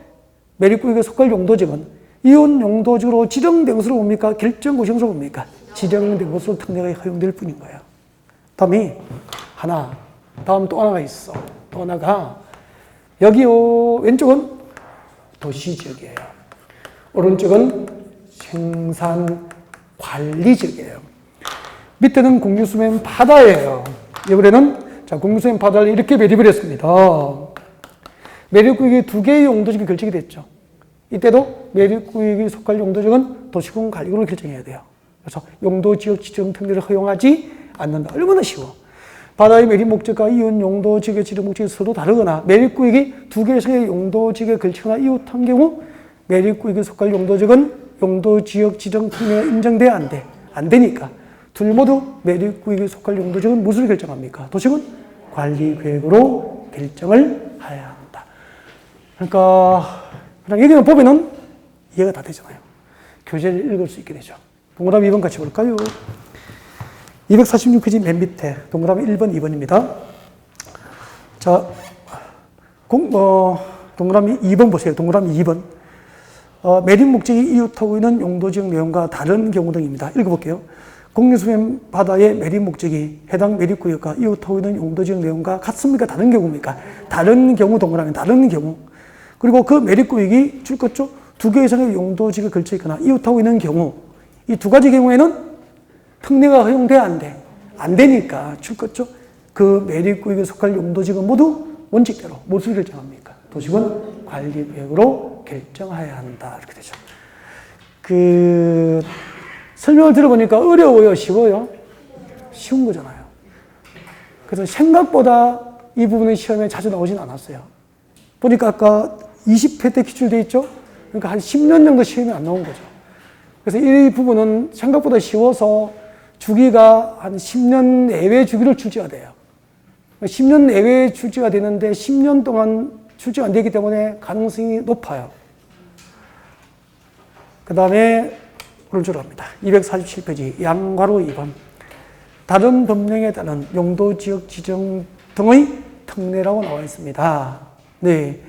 매립구역에 속할 용도지역은 이웃 용도지역으로 지정된 것으로 뭡니까? 결정고시 형식으로 뭡니까? 지정된 것으로 특례가 허용될 뿐인 거예요. 다음이 하나, 다음 또 하나가 있어. 또 하나가 여기요 왼쪽은 도시지역이에요. 오른쪽은 생산관리지역이에요. 밑에는 공유수면 바다예요. 이번에는 자 공유수면 바다를 이렇게 매립을 했습니다. 매립구역이 두 개의 용도지역이 결정이 됐죠. 이때도 매립구역이 속할 용도지역은 도시군 관리구역으로 결정해야 돼요. 그래서 용도지역 지정 특례를 허용하지 않는다. 얼마나 쉬워. 바다의 매립 목적과 이웃 용도지역의 지정 목적이 서로 다르거나 매립구역이 두 개의 용도지역에 걸치거나 이웃한 경우 매립구역에 속할 용도지역은 용도지역 지정 특례가 인정돼야 안 돼. 안 되니까 둘 모두 매립구역에 속할 용도지역은 무엇을 결정합니까? 도시군 관리계획으로 결정을 해야 한다. 그러니까 그냥 여기는 보면은 이해가 다 되잖아요. 교재를 읽을 수 있게 되죠. 동그라미 2번 같이 볼까요? 246페이지 맨 밑에 동그라미 1번, 2번입니다. 자, 동그라미 2번 보세요. 동그라미 2번. 매립 목적이 이웃하고 있는 용도지역 내용과 다른 경우 등입니다. 읽어볼게요. 공유수면 바다의 매립 목적이 해당 매립구역과 이웃하고 있는 용도지역 내용과 같습니까? 다른 경우입니까? 다른 경우 동그라미 다른 경우. 그리고 그 매립구역이 줄 것죠? 두 개 이상의 용도지역에 걸쳐 있거나 이웃하고 있는 경우. 이 두 가지 경우에는 특례가 허용돼 안 돼? 안 되니까 줄 것죠? 그 매립구역에 속할 용도지역은 모두 원칙대로 무엇을 결정합니까? 도시군 관리계획으로 결정해야 한다. 이렇게 되죠. 설명을 들어보니까 어려워요? 쉬워요? 쉬운 거잖아요. 그래서 생각보다 이 부분은 시험에 자주 나오진 않았어요. 보니까 아까 20회 때 기출돼 있죠? 그러니까 한 10년 정도 시험에 안 나온 거죠. 그래서 이 부분은 생각보다 쉬워서 주기가 한 10년 내외 주기를 출제가 돼요. 10년 내외 출제가 되는데 10년 동안 출제가 안 되기 때문에 가능성이 높아요. 그 다음에 오른쪽으로 갑니다. 247페이지 양괄호 2번. 다른 법령에 따른 용도지역 지정 등의 특례라고 나와 있습니다. 네,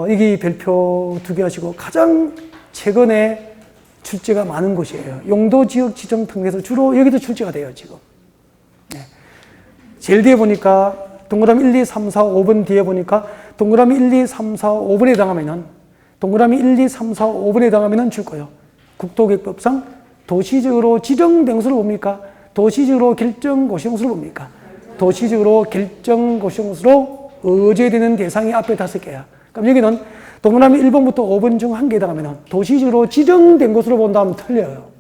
이게 별표 2개 하시고 가장 최근에 출제가 많은 곳이에요. 용도지역 지정 특례에서 주로 여기도 출제가 돼요, 지금. 네. 제일 뒤에 보니까 동그라미 1, 2, 3, 4, 5번 뒤에 보니까 동그라미 1, 2, 3, 4, 5번에 해당하면은 동그라미 1, 2, 3, 4, 5번에 해당하면은 줄 거예요. 국토계획법상 도시적으로 지정된 것으로 봅니까? 도시적으로 결정고시한 것으로 봅니까? 도시적으로 결정고시한 것으로 의제되는 대상이 앞에 5개야. 그럼 여기는 동그라미 1번부터 5번 중 한 개에 해당하면 도시적으로 지정된 것으로 본다면 틀려요.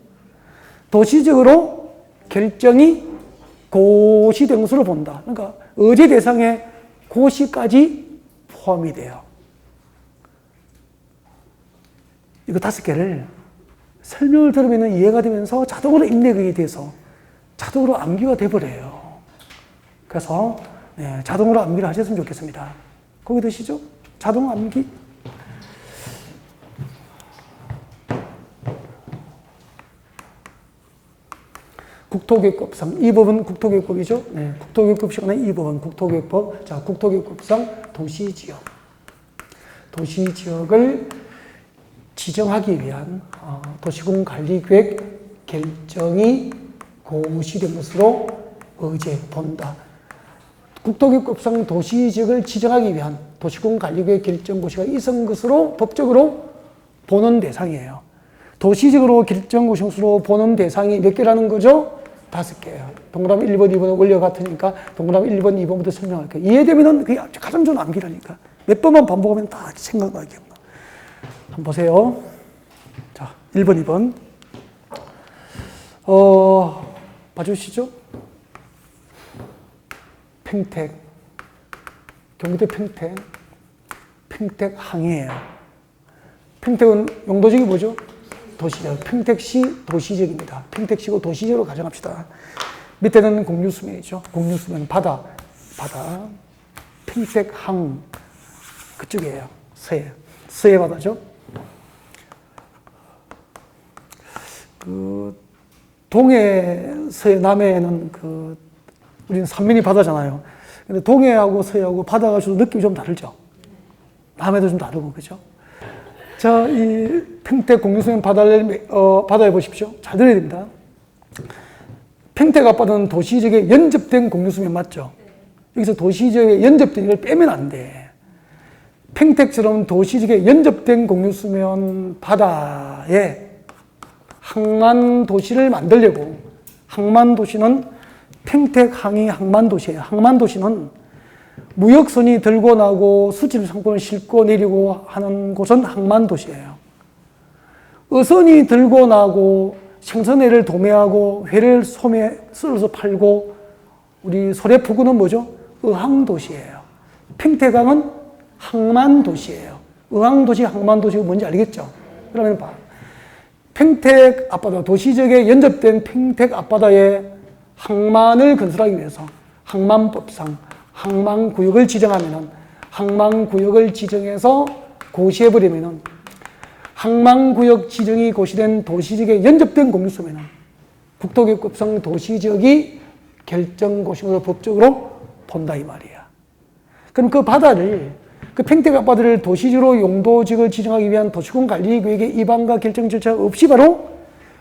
도시적으로 결정이 고시된 것으로 본다. 그러니까 의제 대상에 고시까지 포함이 돼요. 이거 5개를 설명을 들으면 이해가 되면서 자동으로 입력이 돼서 자동으로 암기가 돼버려요. 그래서 자동으로 암기를 하셨으면 좋겠습니다. 거기 드시죠? 자동 암기. 국토계획법상 이 법은 국토계획법이죠. 네, 국토계획법 시간에 이 법은 국토계획법. 자, 국토계획법상 도시지역을 지정하기 위한 도시군 관리계획 결정이 고시된 것으로 의제 본다. 국토계획법상 도시지역을 지정하기 위한 도시군 관리계획 결정 고시가 있은 것으로 법적으로 보는 대상이에요. 도시적으로 결정 고시로 보는 대상이 몇 개라는 거죠? 5개예요. 동그라미 1번, 2번은 원리가 같으니까 동그라미 1번, 2번부터 설명할게요. 이해되면은 그게 가장 좋은 암기라니까. 몇 번만 반복하면 다 생각나게 합니다. 한번 보세요. 자, 1번, 2번. 봐주시죠? 평택. 경기도 평택. 평택항이에요. 평택은 용도적이 뭐죠? 도시적. 평택시 도시적입니다. 평택시고 도시적으로 가정합시다. 밑에는 공유수면이죠. 공유수면 바다. 평택항 그쪽이에요. 서해 바다죠. 그 동해, 서해, 남해는 우리는 삼면이 바다잖아요. 근데 동해하고 서해하고 바다가 좀 느낌이 좀 다르죠. 남해도 좀 다르고, 그죠? 자, 이 평택 공유수면 바다에 보십시오. 잘 들어야 됩니다. 평택 앞바다는 도시지역에 연접된 공유수면 맞죠? 여기서 도시지역에 연접된 이걸 빼면 안 돼. 평택처럼 도시지역에 연접된 공유수면 바다에 항만도시를 만들려고, 항만도시는 평택항이 항만도시예요. 항만도시는 무역선이 들고 나고 수출 상품을 싣고 내리고 하는 곳은 항만도시예요. 어선이 들고 나고 생선회를 도매하고 회를 소매 썰어서 팔고 우리 소래포구는 뭐죠? 어항도시예요. 평택항은 항만도시예요. 어항도시, 항만도시가 뭔지 알겠죠? 그러면 봐. 평택 앞바다, 도시적에 연접된 평택 앞바다에 항만을 건설하기 위해서 항만법상 항만구역을 지정하면은, 항만구역을 지정해서 고시해버리면은, 항만구역 지정이 고시된 도시지역에 연접된 공유수면은 국토교육법상 도시지역이 결정고시로 법적으로 본다 이 말이야. 그럼 그 바다를, 그 평택 앞바다를 도시지로 용도지역을 지정하기 위한 도시군관리구역의 입안과 결정 절차 없이 바로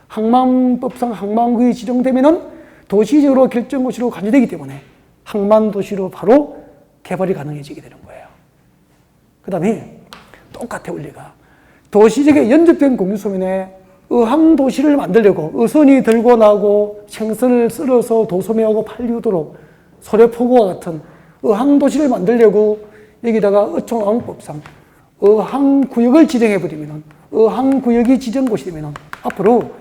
항만법상 항만구역이 지정되면은 도시지역으로 결정고시로 간주되기 때문에 항만도시로 바로 개발이 가능해지게 되는 거예요. 그 다음에 똑같아 원리가. 도시지역에 연접된 공유소면에 어항도시를 만들려고 어선이 들고 나고 생선을 썰어서 도소매하고 팔리도록 소래포구와 같은 어항도시를 만들려고 여기다가 어촌왕법상 어항구역을 지정해버리면, 어항구역이 지정곳이 되면 앞으로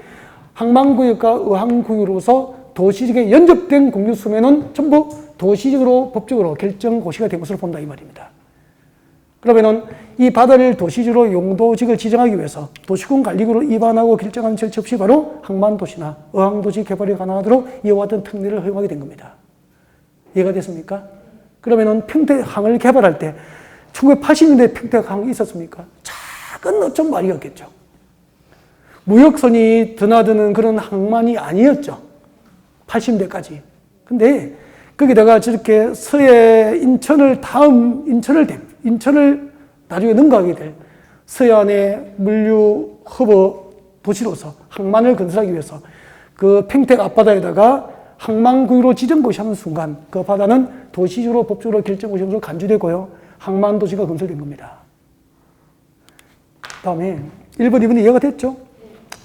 항만구역과 어항구역으로서 도시지역에 연접된 공유수면은 전부 도시적으로 법적으로 결정고시가 된 것으로 본다 이 말입니다. 그러면은 이 바다를 도시지로 용도지역을 지정하기 위해서 도시군관리구로 입안하고 결정한 절차 없이 바로 항만도시나 어항도시 개발이 가능하도록 이와 같은 특례를 허용하게 된 겁니다. 이해가 됐습니까? 그러면은 평택항을 개발할 때 1980년대 평택항이 있었습니까? 작은 어촌 마을이었겠죠. 무역선이 드나드는 그런 항만이 아니었죠. 80년대까지. 근데 거기다가 저렇게 서해 인천을 인천을 나중에 능가하게 될 서해안의 물류 허브 도시로서 항만을 건설하기 위해서 그 평택 앞바다에다가 항만구역으로 지정고시 하는 순간 그 바다는 도시적으로 법적으로 결정고시로 간주되고요. 항만도시가 건설된 겁니다. 다음에 1번, 2번 이해가 됐죠?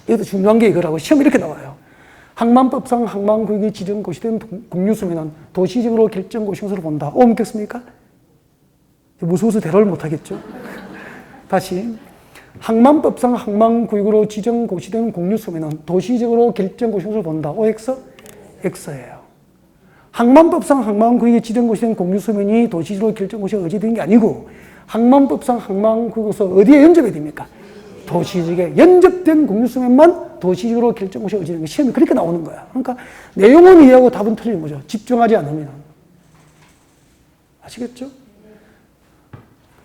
여기도 중요한 게 이거라고. 시험 이렇게 나와요. 항만법상 항만구역이 지정고시된 공유수면은 도시적으로 결정고시로 본다. 옮겼습니까? 무서워서 대화를 못하겠죠? 다시. 항만법상 항만구역으로 지정고시된 공유수면은 도시적으로 결정고시로 본다. OX? X예요. 항만법상 항만구역이 지정고시된 공유수면이 도시적으로 결정고시가 의지된 게 아니고 항만법상 항만구역에서 어디에 연접이 됩니까? 도시지역에 연접된 공유수면만 도시적으로 결정고시가 의지되는 게 시험이 그렇게 나오는 거야. 그러니까 내용은 이해하고 답은 틀린 거죠. 집중하지 않으면. 아시겠죠?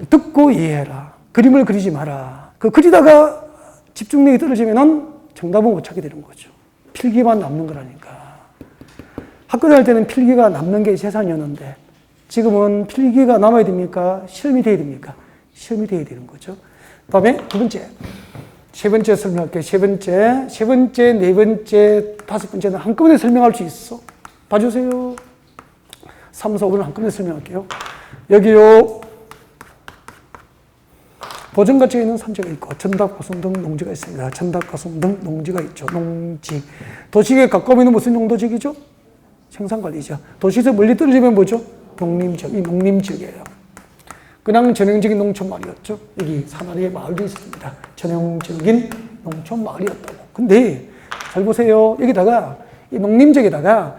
듣고 이해해라. 그림을 그리지 마라. 그 그리다가 집중력이 떨어지면은 정답은 못 찾게 되는 거죠. 필기만 남는 거라니까. 학교 다닐 때는 필기가 남는 게 재산이었는데 지금은 필기가 남아야 됩니까? 시험이 돼야 됩니까? 시험이 돼야 되는 거죠. 다음에 두 번째. 세 번째 설명할게요. 세 번째, 네 번째, 다섯 번째는 한꺼번에 설명할 수 있어. 봐주세요. 3, 4, 5는 한꺼번에 설명할게요. 여기요. 보존가치가 있는 산지가 있고 전답, 가송 등 농지가 있습니다. 전답, 가송 등 농지가 있죠. 농지. 도시에 가까우면 무슨 용도지역이죠? 생산관리죠. 도시에서 멀리 떨어지면 뭐죠? 농림지역. 이 농림지역이에요. 그냥 전형적인 농촌 마을이었죠. 여기 산아래에 마을이 있습니다. 전형적인 농촌 마을이었다고. 근데 잘 보세요. 여기다가 이 농림지역에다가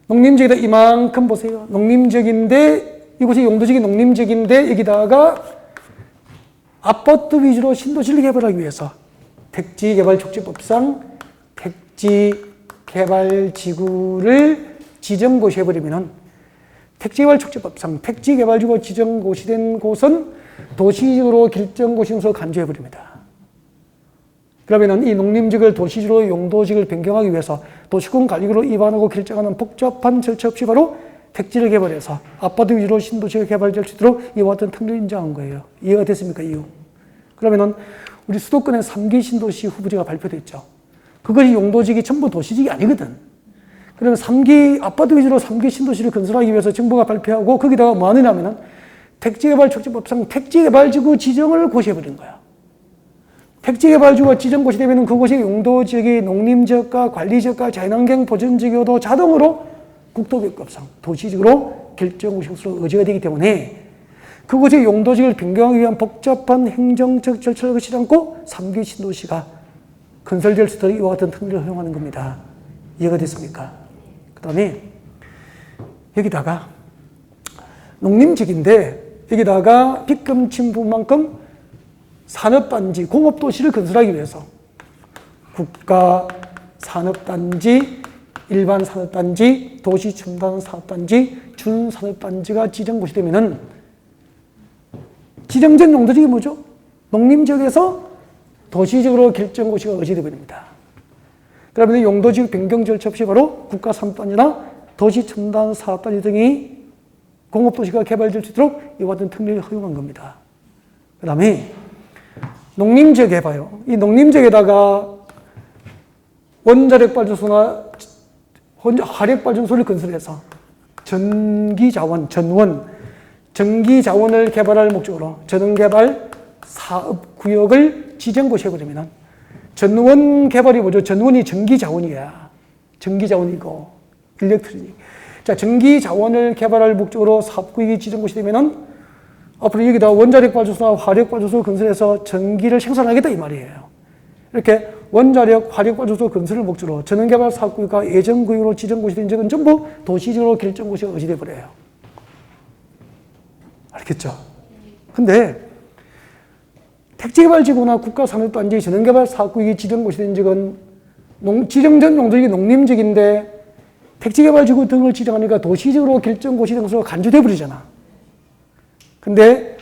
이만큼 보세요. 농림지역인데 이곳이 용도지역이 농림지역인데 여기다가 아파트 위주로 신도시를 개발하기 위해서 택지개발촉진법상 택지개발지구를 지정고시 해버리면은 택지개발촉진법상 택지개발지구 지정고시된 곳은 도시지구로 결정고시행소 간주해버립니다. 그러면은 이 농림지역을 도시지구로 용도지역을 변경하기 위해서 도시군 관리구로 입안하고 결정하는 복잡한 절차 없이 바로 택지를 개발해서 아파트 위주로 신도시가 개발될 수 있도록 이와 같은 특례를 인정한 거예요. 이해가 됐습니까? 이유. 그러면은 우리 수도권의 3기 신도시 후보지가 발표됐죠. 그것이 용도지역이 전부 도시지역이 아니거든. 그러면 3기, 아파트 위주로 3기 신도시를 건설하기 위해서 정부가 발표하고 거기다가 뭐 하느냐면은 택지개발촉진법상 택지개발지구 지정을 고시해버린 거야. 택지개발지구가 지정고시 되면은 그곳의 용도지역이 농림지역과 관리지역과 자연환경 보전지역도 자동으로 국토교육법상 도시지구로 결정고시행수로 의제가 되기 때문에 그곳의 용도지역을 변경하기 위한 복잡한 행정적 절차를 거치지 않고 3기 신도시가 건설될 수 있도록 이와 같은 특례를 허용하는 겁니다. 이해가 됐습니까? 그 다음에 여기다가 농림지역인데 여기다가 빗금 침부만큼 산업단지, 공업도시를 건설하기 위해서 국가 산업단지, 일반 산업단지, 도시 첨단 산업단지, 준산업단지가 지정고시 되면은 지정된 용도지역이 뭐죠? 농림지역에서 도시지역으로 결정고시가 의제되어 버립니다. 그러면 용도지역 변경 절차 없이 바로 국가 산업단지나 도시 첨단 사업단지 등이 공업도시가 개발될 수 있도록 이와 같은 특례를 허용한 겁니다. 그 다음에 농림지역에 봐요. 이 농림지역에다가 원자력발전소나 화력발전소를 건설해서 전기자원, 전기자원을 개발할 목적으로 전원개발 사업구역을 지정고시해버리면 전원 개발이 뭐죠? 전원이 전기자원이야. 전기자원이고 일렉트리닉. 자, 전기자원을 개발할 목적으로 사업구역이 지정고시 되면은 앞으로 여기다 원자력발전소나 화력발전소 건설해서 전기를 생산하겠다 이 말이에요. 이렇게 원자력, 화력발전소 건설을 목적으로 전원개발 사업구역과 예정구역으로 지정고시된 적은 전부 도시지역으로 결정고시가 의제돼 버려요. 알겠죠? 근데 택지개발지구나 국가산업단지 전원개발 사업구역이 지정고시된 적은 지정전 용도지역이 농림지역인데 택지개발지구 등을 지정하니까 도시지역으로 결정고시된 것으로 간주돼 버리잖아. 근데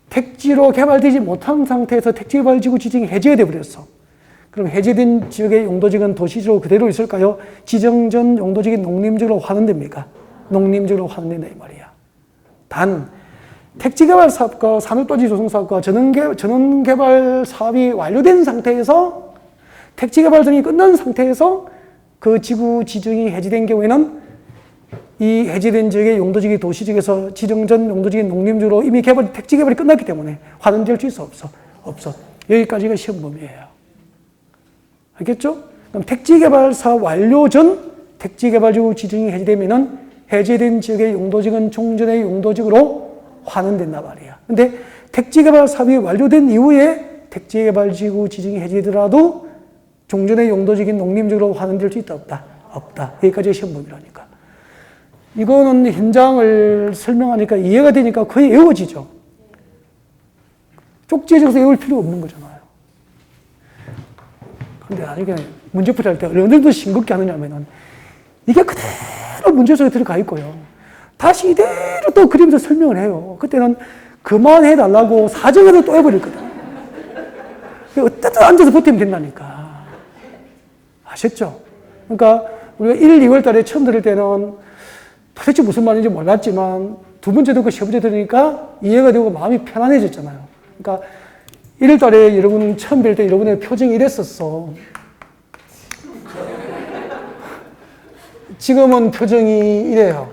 택지로 개발되지 못한 상태에서 택지개발지구 지정이 해제가 돼버렸어. 그럼 해제된 지역의 용도지역은 도시지역으로 그대로 있을까요? 지정 전 용도지역이 농림지역으로 환원됩니까? 농림지역으로 환원된다 이 말이야. 단 택지개발 사업과 산업단지 조성 사업과 전원개발 사업이 완료된 상태에서 택지개발 등이 끝난 상태에서 그 지구 지정이 해제된 경우에는 이 해제된 지역의 용도지역이 도시지역에서 지정 전 용도지역이 농림지역으로 이미 택지개발이 끝났기 때문에 환원될 수 없어. 여기까지가 시험 범위예요. 알겠죠? 그럼 택지개발 사업 완료 전 택지개발지구 지정이 해제되면은 해제된 지역의 용도지역은 종전의 용도지역으로 환원된단 말이야. 근데 택지개발 사업이 완료된 이후에 택지개발지구 지정이 해제되더라도 종전의 용도지역인 농림지역으로 환원될 수 있다 없다? 없다. 여기까지 시험 범위라니까. 이거는 현장을 설명하니까 이해가 되니까 거의 외워지죠. 쪽지에서 외울 필요 없는 거잖아요. 근데 나중에 문제풀이 할 때 어느 정도 싱겁게 하느냐면은 이게 그대로 문제 속에 들어가 있고요. 다시 이대로 또 그리면서 설명을 해요. 그때는 그만해달라고 사정해서 또 해버렸거든. 어쨌든 앉아서 버티면 된다니까. 아셨죠? 그러니까 우리가 1, 2월 달에 처음 들을 때는 도대체 무슨 말인지 몰랐지만 두 번째 듣고 세 번째 들으니까 이해가 되고 마음이 편안해졌잖아요. 그러니까 1월 달에 여러분 처음 뵐 때 여러분의 표정이 이랬었어. 지금은 표정이 이래요.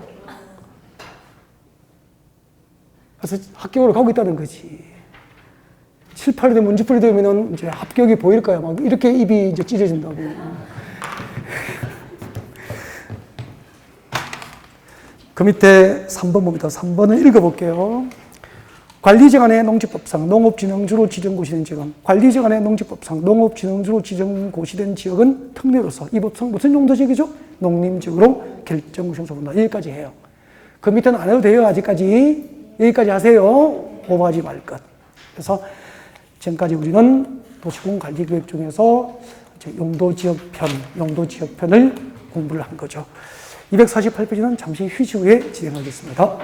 그래서 합격으로 가고 있다는 거지. 7, 8월에 문제풀이 되면은 이제 합격이 보일까요? 막 이렇게 입이 이제 찢어진다고. 그 밑에 3번 봅니다. 3번은 읽어볼게요. 관리지간의 농지법상 농업진흥주로 지정고시된 지역은 관리지간의 농지법상 농업진흥주로 지정고시된 지역은 특례로서 이 법상 무슨 용도지역이죠? 농림지역으로 결정고시행소한다. 여기까지 해요. 그 밑에는 안 해도 돼요. 아직까지. 여기까지 하세요. 오버하지 말 것. 그래서 지금까지 우리는 도시공관리계획 중에서 용도지역편을 공부를 한 거죠. 248페이지는 잠시 휴식 후에 진행하겠습니다.